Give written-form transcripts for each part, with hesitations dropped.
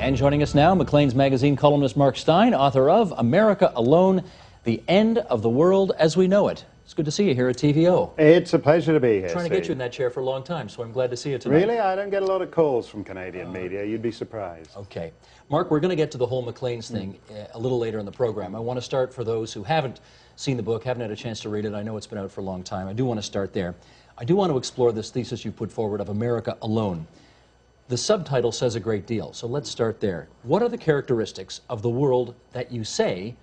And joining us now, Maclean's Magazine columnist Mark Steyn, author of America Alone, The End of the World as We Know It. It's good to see you here at TVO. It's a pleasure to be here, Trying to get you in that chair for a long time, so I'm glad to see you tonight. Really? I don't get a lot of calls from Canadian media. You'd be surprised. Okay. Mark, we're going to get to the whole Maclean's thing a little later in the program. I want to start for those who haven't seen the book, haven't had a chance to read it. I know it's been out for a long time. I do want to start there. I do want to explore this thesis you put forward of America Alone. The subtitle says a great deal, so let's start there. What are the characteristics of the world that you say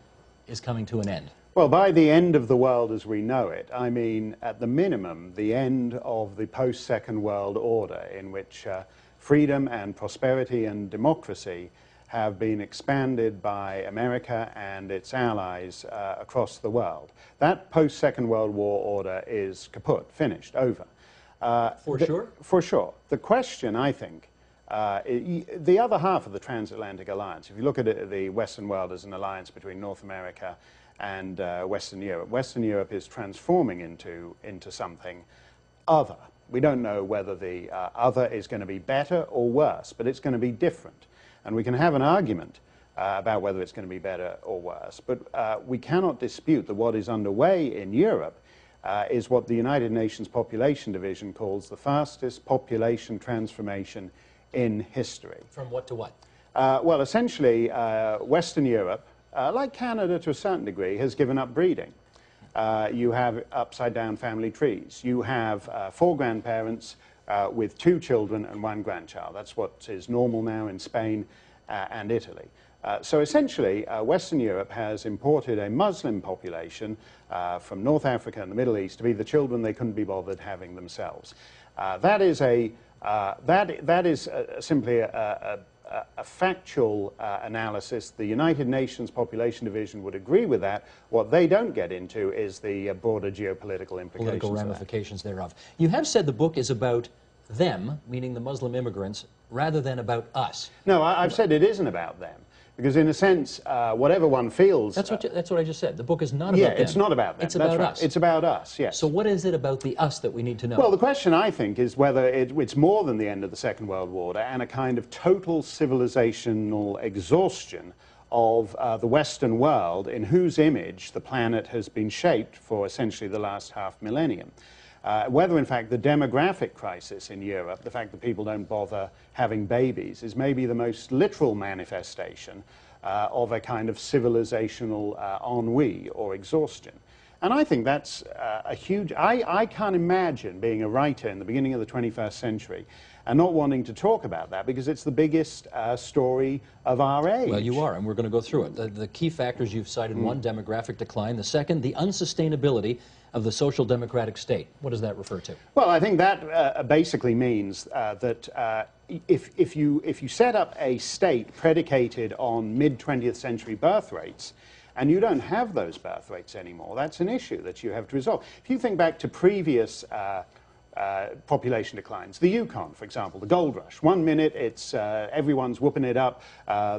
is coming to an end? Well, by the end of the world as we know it, I mean, at the minimum, the end of the post-Second World Order in which freedom and prosperity and democracy have been expanded by America and its allies across the world. That post-Second World War order is kaput, finished, over. For sure? For sure. The question, I think, the other half of the transatlantic alliance, if you look at it, the Western world as an alliance between North America and Western Europe is transforming into something other. We don't know whether the other is going to be better or worse, but it's going to be different. And we can have an argument about whether it's going to be better or worse, but we cannot dispute that what is underway in Europe is what the United Nations Population Division calls the fastest population transformation in history. From what to what? Well, essentially, Western Europe, like Canada to a certain degree, has given up breeding. You have upside-down family trees. You have 4 grandparents with 2 children and 1 grandchild. That's what is normal now in Spain and Italy. So essentially, Western Europe has imported a Muslim population from North Africa and the Middle East to be the children they couldn't be bothered having themselves. That is simply a factual analysis. The United Nations Population Division would agree with that. What they don't get into is the broader geopolitical implications. Political ramifications thereof. You have said the book is about them, meaning the Muslim immigrants, rather than about us. No, I've said it isn't about them. Because in a sense, whatever one feels... That's what I just said. The book is not about them. Yeah, it's not about them. It's about right. us. It's about us, yes. So what is it about the us that we need to know? Well, the question, I think, is whether it's more than the end of the Second World War and a kind of total civilizational exhaustion of the Western world in whose image the planet has been shaped for essentially the last half millennium. Whether, in fact, the demographic crisis in Europe, the fact that people don't bother having babies, is maybe the most literal manifestation of a kind of civilizational ennui or exhaustion. And I think that's a huge... I can't imagine being a writer in the beginning of the 21st century and not wanting to talk about that because it's the biggest story of our age. Well, you are, and we're going to go through it. The key factors you've cited, one, demographic decline. The second, the unsustainability of the social democratic state. What does that refer to? Well, I think that basically means that if you set up a state predicated on mid-20th century birth rates, and you don't have those birth rates anymore, that's an issue that you have to resolve. If you think back to previous population declines, the Yukon, for example, the gold rush. 1 minute it's everyone's whooping it up,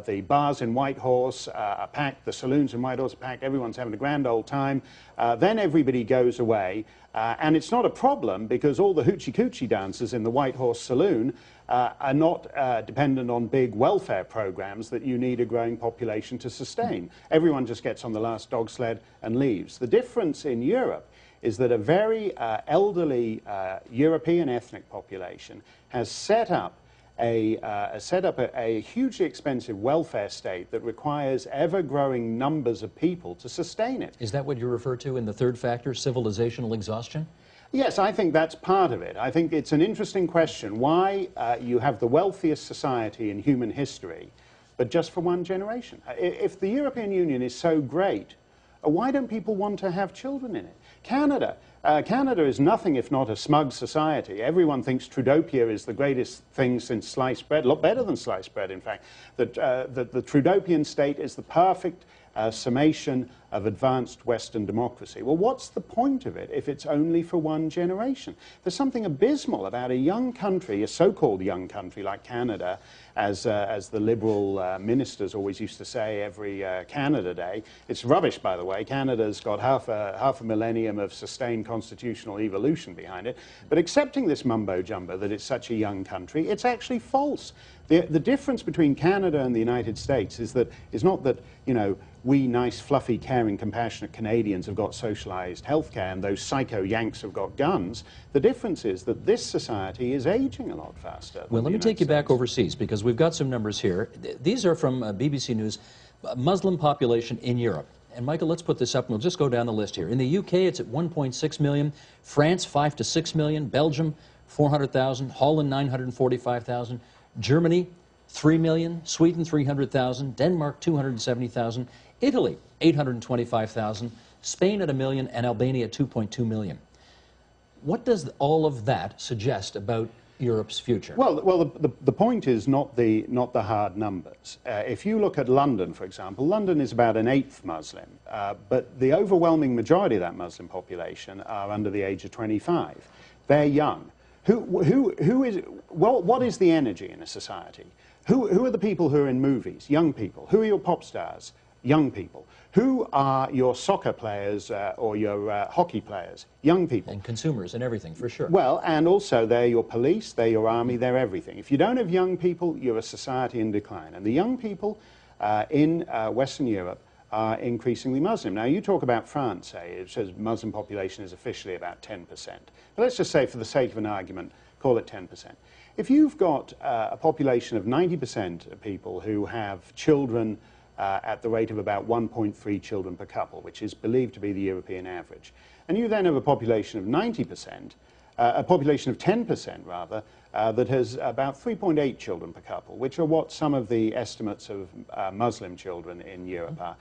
the bars in Whitehorse are packed, the saloons in Whitehorse are packed, everyone's having a grand old time. Then everybody goes away, and it's not a problem because all the hoochie-coochie dancers in the Whitehorse saloon are not dependent on big welfare programs that you need a growing population to sustain. Everyone just gets on the last dog sled and leaves. The difference in Europe is that a very elderly European ethnic population has set up a hugely expensive welfare state that requires ever-growing numbers of people to sustain it. Is that what you refer to in the third factor, civilizational exhaustion? Yes, I think that's part of it. I think it's an interesting question why you have the wealthiest society in human history, but just for 1 generation. If the European Union is so great, why don't people want to have children in it? Canada is nothing if not a smug society. Everyone thinks Trudopia is the greatest thing since sliced bread, a lot better than sliced bread, in fact. That the Trudopian state is the perfect summation of advanced Western democracy. Well, what's the point of it if it's only for 1 generation? There's something abysmal about a young country, a so-called young country like Canada, as the liberal ministers always used to say every Canada Day. It's rubbish, by the way. Canada's got half a millennium of sustained constitutional evolution behind it. But accepting this mumbo-jumbo that it's such a young country, it's actually false. The difference between Canada and the United States is not that, you know, we nice, fluffy, caring, compassionate Canadians have got socialized healthcare and those psycho Yanks have got guns. The difference is that this society is aging a lot faster. Well, let me take you back overseas, because we've got some numbers here. These are from BBC News, Muslim population in Europe. And Michael, let's put this up and we'll just go down the list here. In the UK, it's at 1.6 million, France 5 to 6 million, Belgium 400,000, Holland 945,000, Germany 3 million, Sweden 300,000, Denmark 270,000, Italy 825,000, Spain at 1 million, and Albania at 2.2 million. What does all of that suggest about Europe's future? Well, the point is not the hard numbers. If you look at London, for example, London is about 1/8 Muslim, but the overwhelming majority of that Muslim population are under the age of 25. They're young. What is the energy in a society? Who are the people who are in movies? Young people. Who are your pop stars? Young people. Who are your soccer players or your hockey players? Young people. And consumers and everything, for sure. Well, and also they're your police, they're your army, they're everything. If you don't have young people, you're a society in decline. And the young people in Western Europe are increasingly Muslim. Now, you talk about France, say, it says Muslim population is officially about 10%. But let's just say, for the sake of an argument, call it 10%. If you've got a population of 90% of people who have children at the rate of about 1.3 children per couple, which is believed to be the European average, and you then have a population of 90%, a population of 10% rather, that has about 3.8 children per couple, which are what some of the estimates of Muslim children in Europe are.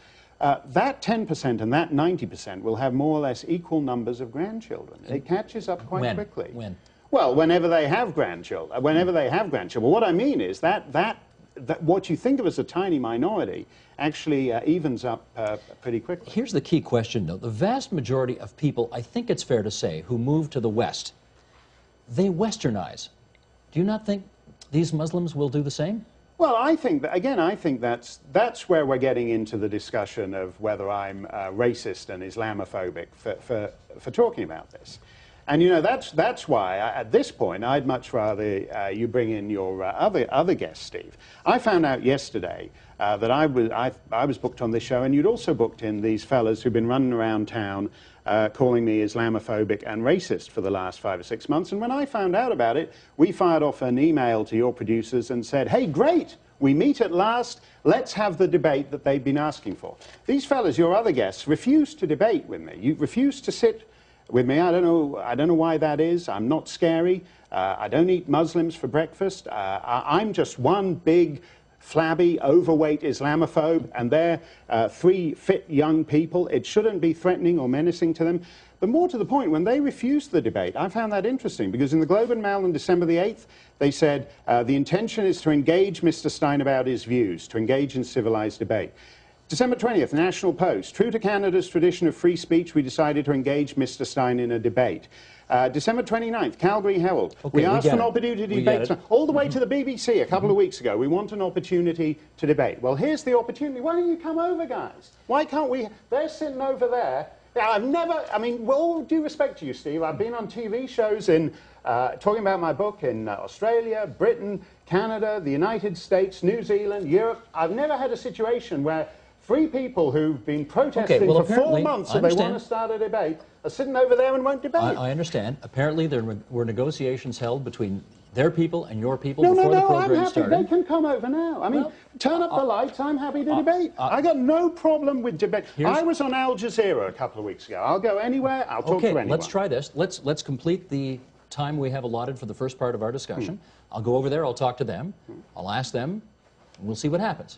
That 10% and that 90% will have more or less equal numbers of grandchildren. It catches up quite quickly. When? Well, whenever they have grandchildren. What I mean is that what you think of as a tiny minority actually evens up pretty quickly. Here's the key question, though. The vast majority of people, I think it's fair to say, who move to the West, they Westernize. Do you not think these Muslims will do the same? Well, I think that's where we're getting into the discussion of whether I'm racist and Islamophobic for talking about this. And, you know, that's why, at this point, I'd much rather you bring in your other guest, Steve. I found out yesterday that I was booked on this show, and you'd also booked in these fellas who've been running around town calling me Islamophobic and racist for the last 5 or 6 months. And when I found out about it, we fired off an email to your producers and said, hey, great, we meet at last. Let's have the debate that they've been asking for. These fellas, your other guests, refused to debate with me. You refused to sit with me. I don't know why that is. I'm not scary. I don't eat Muslims for breakfast. I'm just one big, flabby, overweight Islamophobe, and they're 3 fit young people. It shouldn't be threatening or menacing to them. But more to the point, when they refused the debate, I found that interesting, because in the Globe and Mail on December the 8th, they said, the intention is to engage Mr. Stein about his views, to engage in civilized debate. December 20th, National Post. True to Canada's tradition of free speech, we decided to engage Mr. Stein in a debate. December 29th, Calgary Herald. Okay, we asked for an opportunity to debate. All the way to the BBC a couple of weeks ago. We want an opportunity to debate. Well, here's the opportunity. Why don't you come over, guys? Why can't we? They're sitting over there. I mean, with all due respect to you, Steve, I've been on TV shows in talking about my book in Australia, Britain, Canada, the United States, New Zealand, Europe. I've never had a situation where 3 people who've been protesting for 4 months and they want to start a debate are sitting over there and won't debate. I understand. Apparently there were negotiations held between their people and your people before the program started. They can come over now. I mean, turn up the lights. I'm happy to debate. I got no problem with debate. I was on Al Jazeera a couple of weeks ago. I'll go anywhere. I'll talk to anyone. Okay, let's try this. Let's complete the time we have allotted for the first part of our discussion. I'll go over there. I'll talk to them. I'll ask them. And we'll see what happens.